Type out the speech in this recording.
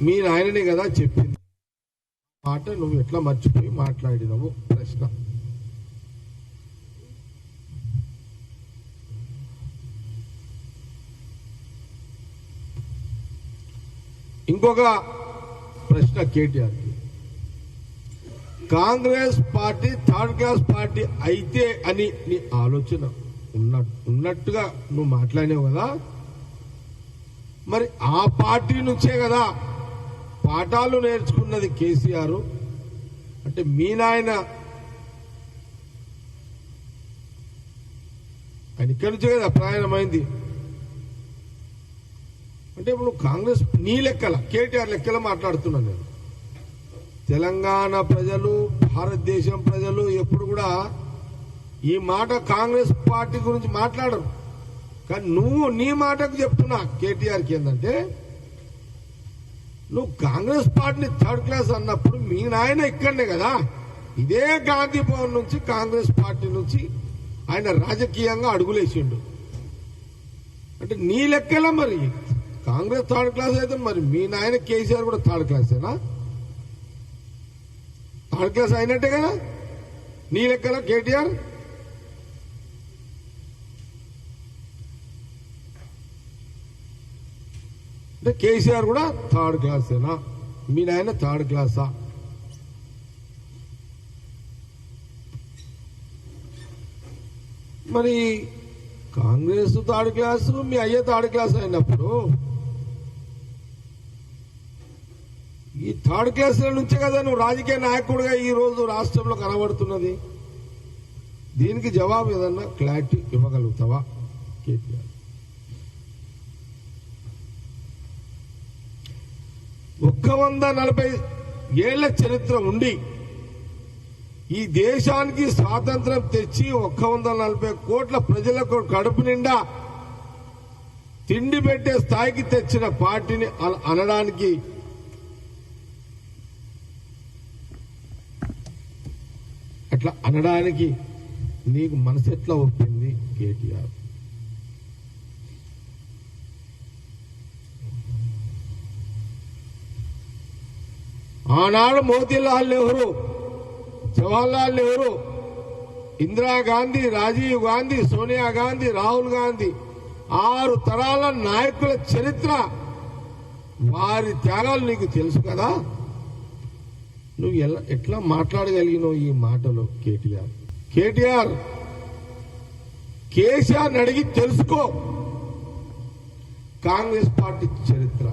మీ నాయననే కదా చెప్పింది మాట, నువ్వు ఎట్లా మర్చిపోయి మాట్లాడినవు? ప్రశ్న. ఇంకొక ప్రశ్న కేటీఆర్కి, Congress party third class party అయితే అని నీ ఆలోచన ఉన్నట్టుగా నువ్వు మాట్లాడినావు కదా, మరి ఆ పార్టీ నుంచే కదా పాఠాలు నేర్చుకున్నది కేసీఆర్. అంటే మీ నాయన ఆయన ఇక్కడి నుంచే కదా ప్రయాణమైంది. అంటే ఇప్పుడు కాంగ్రెస్ నీ లెక్కల కేటీఆర్ లెక్కల మాట్లాడుతున్నాను నేను. తెలంగాణ ప్రజలు, భారతదేశం ప్రజలు ఎప్పుడు కూడా ఈ మాట కాంగ్రెస్ పార్టీ గురించి మాట్లాడరు. కానీ నువ్వు నీ మాటకు చెప్తున్నా కేటీఆర్కి ఏంటంటే, నువ్వు కాంగ్రెస్ పార్టీని థర్డ్ క్లాస్ అన్నప్పుడు మీ నాయన ఇక్కడనే కదా, ఇదే గాంధీ భవన్ నుంచి కాంగ్రెస్ పార్టీ నుంచి ఆయన రాజకీయంగా అడుగులేసిండు. అంటే నీ లెక్కలా మరి కాంగ్రెస్ థర్డ్ క్లాస్ అయితే మరి మీ నాయన కేసీఆర్ కూడా థర్డ్ క్లాసేనా? థర్డ్ క్లాస్ అయినట్టే కదా నీ లెక్కల కేటీఆర్. అంటే కేసీఆర్ కూడా థర్డ్ క్లాసేనా? మీ నాయన థర్డ్ క్లాసా? మరి కాంగ్రెస్ థర్డ్ క్లాసు, మీ అయ్య థర్డ్ క్లాస్ అయినప్పుడు ఈ థర్డ్ క్లాసుల నుంచే కదా నువ్వు రాజకీయ నాయకుడిగా ఈ రోజు రాష్ట్రంలో కనబడుతున్నది. దీనికి జవాబు ఏదన్నా క్లారిటీ ఇవ్వగలుగుతావా కేటీఆర్? 140 ఏళ్ల చరిత్ర ఉండి ఈ దేశానికి స్వాతంత్రం తెచ్చి 140 కోట్ల ప్రజలకు కడుపు నిండా తిండి పెట్టే స్థాయికి తెచ్చిన పార్టీని అనడానికి అట్లా అనడానికి నీకు మనసు ఎట్లా ఒప్పింది కేటీఆర్? ఆనాడు మోతీలాల్ నెహ్రూ, జవహర్లాల్ నెహ్రూ, ఇందిరాగాంధీ, రాజీవ్ గాంధీ, సోనియా గాంధీ, రాహుల్ గాంధీ 6 తరాల నాయకుల చరిత్ర, వారి త్యాగాలు నీకు తెలుసు కదా. నువ్వు ఎట్లా మాట్లాడగలిగినావు ఈ మాటలు కేటీఆర్? కేసీఆర్ అడిగి తెలుసుకో కాంగ్రెస్ పార్టీ చరిత్ర.